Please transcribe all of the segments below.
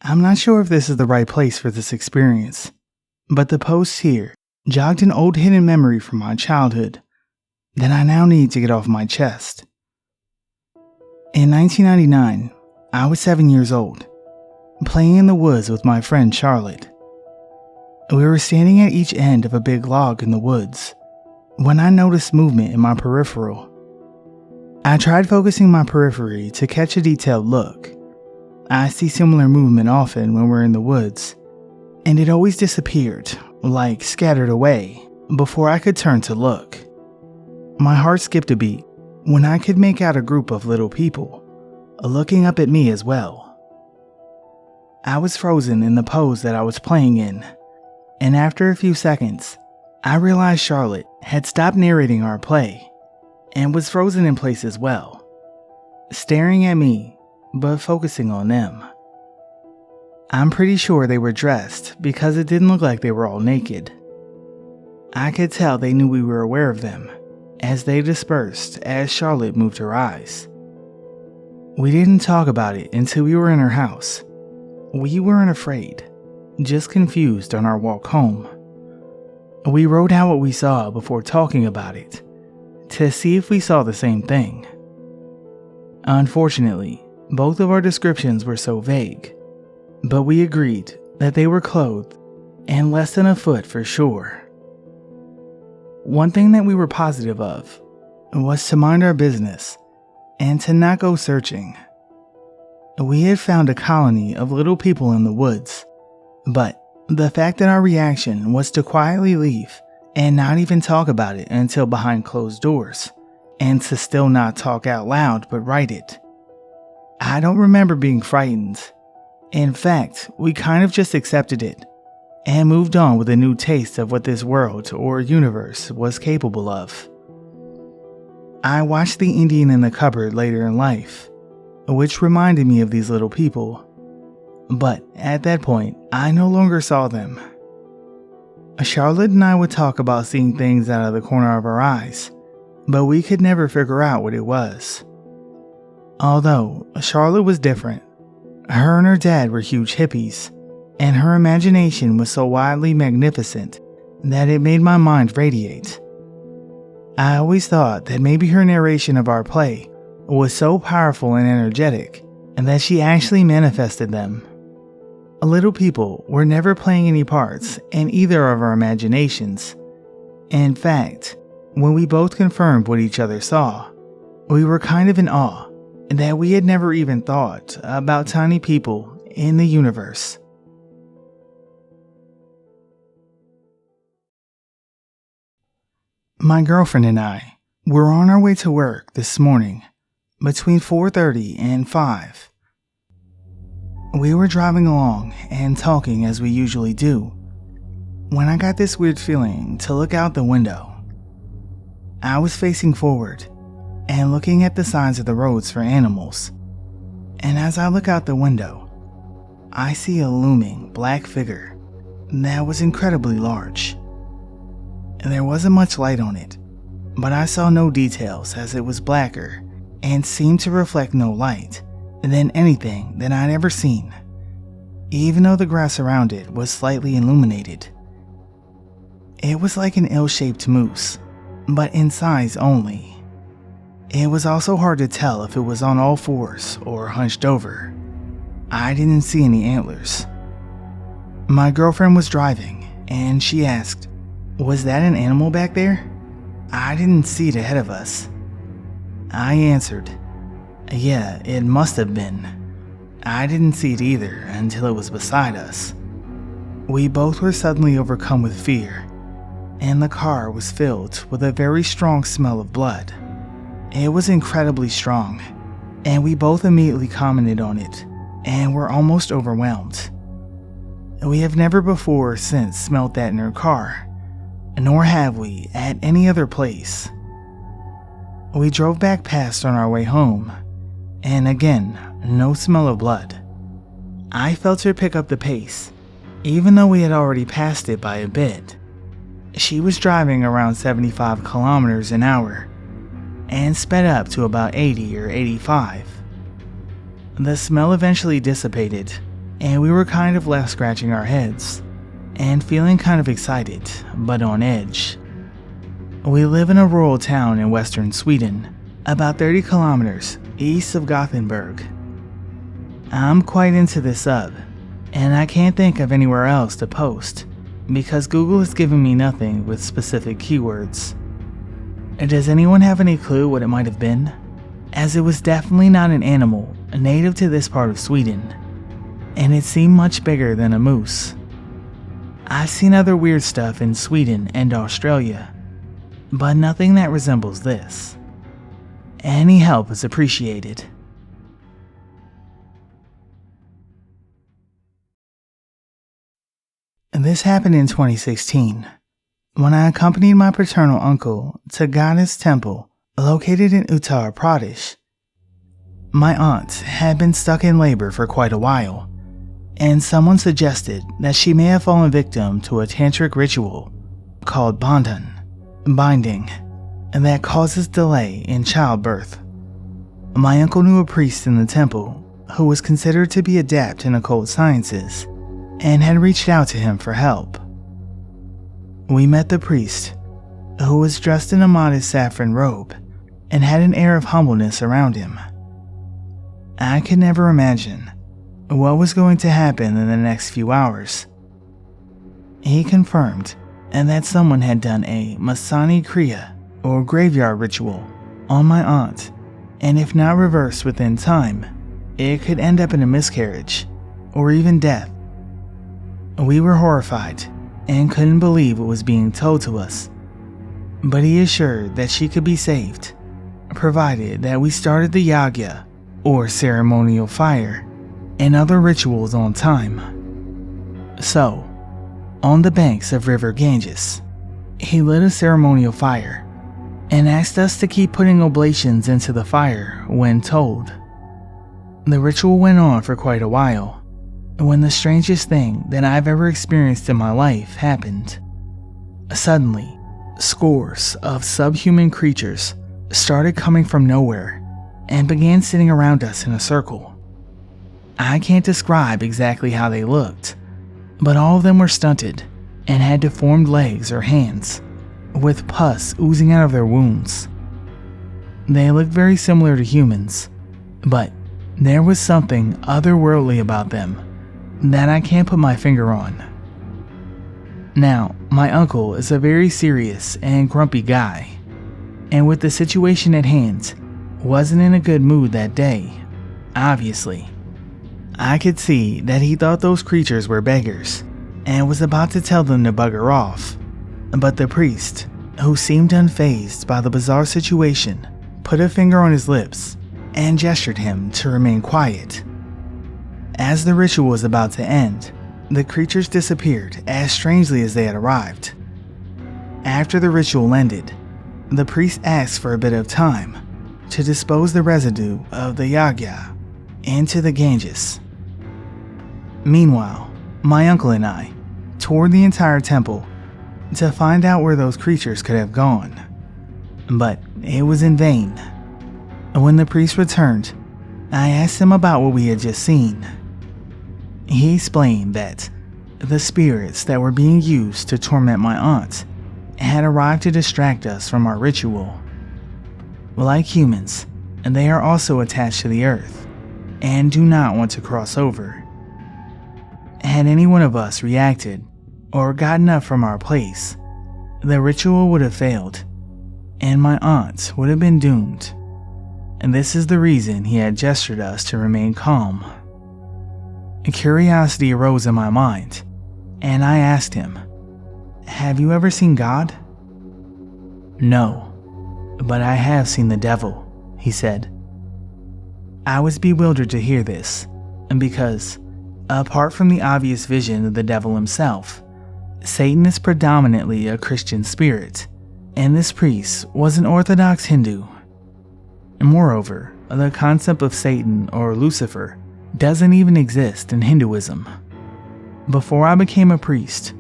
I'm not sure if this is the right place for this experience, but the post here jogged an old hidden memory from my childhood that I now need to get off my chest. In 1999, I was 7 years old, playing in the woods with my friend Charlotte. We were standing at each end of a big log in the woods when I noticed movement in my peripheral. I tried focusing my periphery to catch a detailed look. I see similar movement often when we're in the woods, and it always disappeared, like scattered away, before I could turn to look. My heart skipped a beat when I could make out a group of little people looking up at me as well. I was frozen in the pose that I was playing in, and after a few seconds, I realized Charlotte had stopped narrating our play and was frozen in place as well, staring at me but focusing on them. I'm pretty sure they were dressed because it didn't look like they were all naked. I could tell they knew we were aware of them as they dispersed as Charlotte moved her eyes. We didn't talk about it until we were in her house. We weren't afraid, just confused on our walk home. We wrote out what we saw before talking about it to see if we saw the same thing. Unfortunately, both of our descriptions were so vague, but we agreed that they were clothed and less than a foot for sure. One thing that we were positive of was to mind our business and to not go searching. We had found a colony of little people in the woods, but the fact that our reaction was to quietly leave and not even talk about it until behind closed doors, and to still not talk out loud but write it. I don't remember being frightened. In fact, we kind of just accepted it and moved on with a new taste of what this world or universe was capable of. I watched The Indian in the Cupboard later in life, which reminded me of these little people, but at that point, I no longer saw them. Charlotte and I would talk about seeing things out of the corner of our eyes, but we could never figure out what it was. Although Charlotte was different. Her and her dad were huge hippies, and her imagination was so wildly magnificent that it made my mind radiate. I always thought that maybe her narration of our play was so powerful and energetic, and that she actually manifested them. Little people were never playing any parts in either of our imaginations. In fact, when we both confirmed what each other saw, we were kind of in awe that we had never even thought about tiny people in the universe. My girlfriend and I were on our way to work this morning between 4:30 and 5. We were driving along and talking as we usually do when I got this weird feeling to look out the window. I was facing forward and looking at the signs of the roads for animals, and as I look out the window, I see a looming black figure that was incredibly large. There wasn't much light on it, but I saw no details as it was blacker and seemed to reflect no light than anything that I'd ever seen, even though the grass around it was slightly illuminated. It was like an ill-shaped moose, but in size only. It was also hard to tell if it was on all fours or hunched over. I didn't see any antlers. My girlfriend was driving, and she asked, "Was that an animal back there? I didn't see it ahead of us." I answered, "Yeah, it must have been. I didn't see it either until it was beside us." We both were suddenly overcome with fear, and the car was filled with a very strong smell of blood. It was incredibly strong, and we both immediately commented on it, and were almost overwhelmed. We have never before or since smelled that in our car, nor have we at any other place. We drove back past on our way home, and again, no smell of blood. I felt her pick up the pace, even though we had already passed it by a bit. She was driving around 75 kilometers an hour, and sped up to about 80 or 85. The smell eventually dissipated, and we were kind of left scratching our heads and feeling kind of excited, but on edge. We live in a rural town in western Sweden, about 30 kilometers east of Gothenburg. I'm quite into this sub, and I can't think of anywhere else to post because Google is giving me nothing with specific keywords. Does anyone have any clue what it might have been? As it was definitely not an animal native to this part of Sweden, and it seemed much bigger than a moose. I've seen other weird stuff in Sweden and Australia, but nothing that resembles this. Any help is appreciated. This happened in 2016, when I accompanied my paternal uncle to Goddess Temple, located in Uttar Pradesh. My aunt had been stuck in labor for quite a while, and someone suggested that she may have fallen victim to a tantric ritual called bandhan, binding, and that causes delay in childbirth. My uncle knew a priest in the temple who was considered to be adept in occult sciences and had reached out to him for help. We met the priest, who was dressed in a modest saffron robe and had an air of humbleness around him. I could never imagine what was going to happen in the next few hours. He confirmed that someone had done a Masani Kriya, or graveyard ritual, on my aunt, and if not reversed within time, it could end up in a miscarriage, or even death. We were horrified and couldn't believe what was being told to us, but he assured that she could be saved, provided that we started the yagya, or ceremonial fire, and other rituals on time. So, on the banks of River Ganges, he lit a ceremonial fire and asked us to keep putting oblations into the fire when told. The ritual went on for quite a while, when the strangest thing that I've ever experienced in my life happened. Suddenly, scores of subhuman creatures started coming from nowhere and began sitting around us in a circle. I can't describe exactly how they looked, but all of them were stunted and had deformed legs or hands, with pus oozing out of their wounds. They looked very similar to humans, but there was something otherworldly about them that I can't put my finger on. Now, my uncle is a very serious and grumpy guy, and with the situation at hand, wasn't in a good mood that day, obviously. I could see that he thought those creatures were beggars and was about to tell them to bugger off, but the priest, who seemed unfazed by the bizarre situation, put a finger on his lips and gestured him to remain quiet. As the ritual was about to end, the creatures disappeared as strangely as they had arrived. After the ritual ended, the priest asked for a bit of time to dispose the residue of the yagya into the Ganges. Meanwhile, my uncle and I toured the entire temple to find out where those creatures could have gone, but it was in vain. When the priest returned, I asked him about what we had just seen. He explained that the spirits that were being used to torment my aunt had arrived to distract us from our ritual. Like humans, they are also attached to the earth and do not want to cross over. Had any one of us reacted or gotten up from our place, the ritual would have failed, and my aunt would have been doomed. And this is the reason he had gestured us to remain calm. Curiosity arose in my mind, and I asked him, "Have you ever seen God?" "No, but I have seen the devil," he said. I was bewildered to hear this, because, apart from the obvious vision of the devil himself, Satan is predominantly a Christian spirit, and this priest was an Orthodox Hindu. Moreover, the concept of Satan or Lucifer doesn't even exist in Hinduism. Before I became a priest,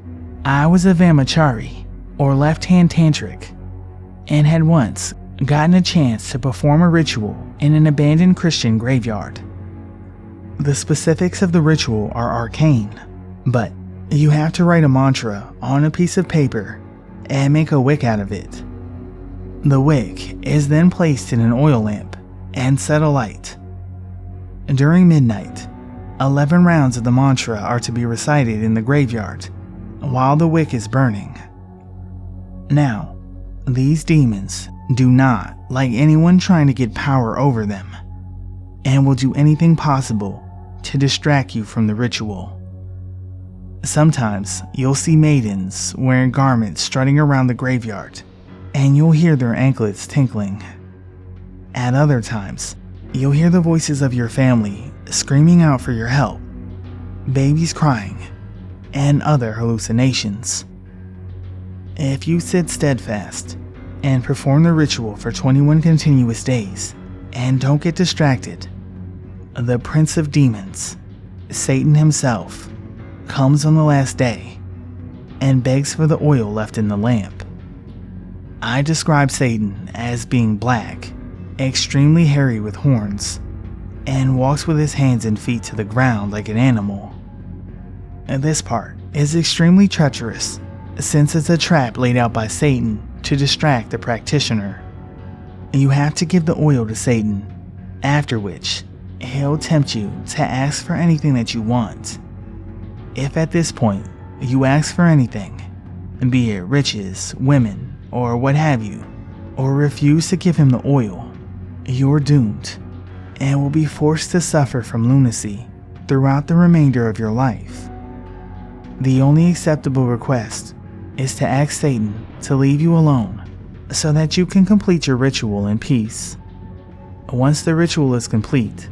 I was a Vamachari, or left-hand tantric, and had once gotten a chance to perform a ritual in an abandoned Christian graveyard. The specifics of the ritual are arcane, but you have to write a mantra on a piece of paper and make a wick out of it. The wick is then placed in an oil lamp and set alight. During midnight, 11 rounds of the mantra are to be recited in the graveyard while the wick is burning. Now, these demons do not like anyone trying to get power over them, and will do anything possible to distract you from the ritual. Sometimes you'll see maidens wearing garments strutting around the graveyard, and you'll hear their anklets tinkling. At other times, you'll hear the voices of your family screaming out for your help, babies crying, and other hallucinations. If you sit steadfast and perform the ritual for 21 continuous days and don't get distracted, the Prince of Demons, Satan himself, comes on the last day and begs for the oil left in the lamp. I describe Satan as being black, extremely hairy with horns, and walks with his hands and feet to the ground like an animal. This part is extremely treacherous, since it's a trap laid out by Satan to distract the practitioner. You have to give the oil to Satan, after which he'll tempt you to ask for anything that you want. If at this point you ask for anything, be it riches, women, or what have you, or refuse to give him the oil, you're doomed and will be forced to suffer from lunacy throughout the remainder of your life. The only acceptable request is to ask Satan to leave you alone so that you can complete your ritual in peace. Once the ritual is complete,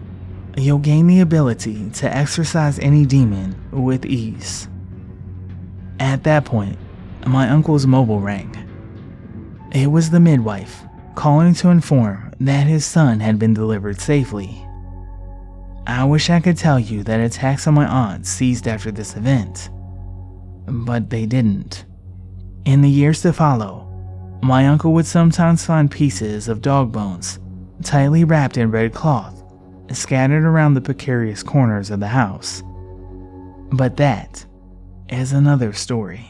you'll gain the ability to exorcise any demon with ease. At that point, my uncle's mobile rang. It was the midwife calling to inform that his son had been delivered safely. I wish I could tell you that attacks on my aunt ceased after this event, but they didn't. In the years to follow, my uncle would sometimes find pieces of dog bones tightly wrapped in red cloth scattered around the precarious corners of the house. But that is another story.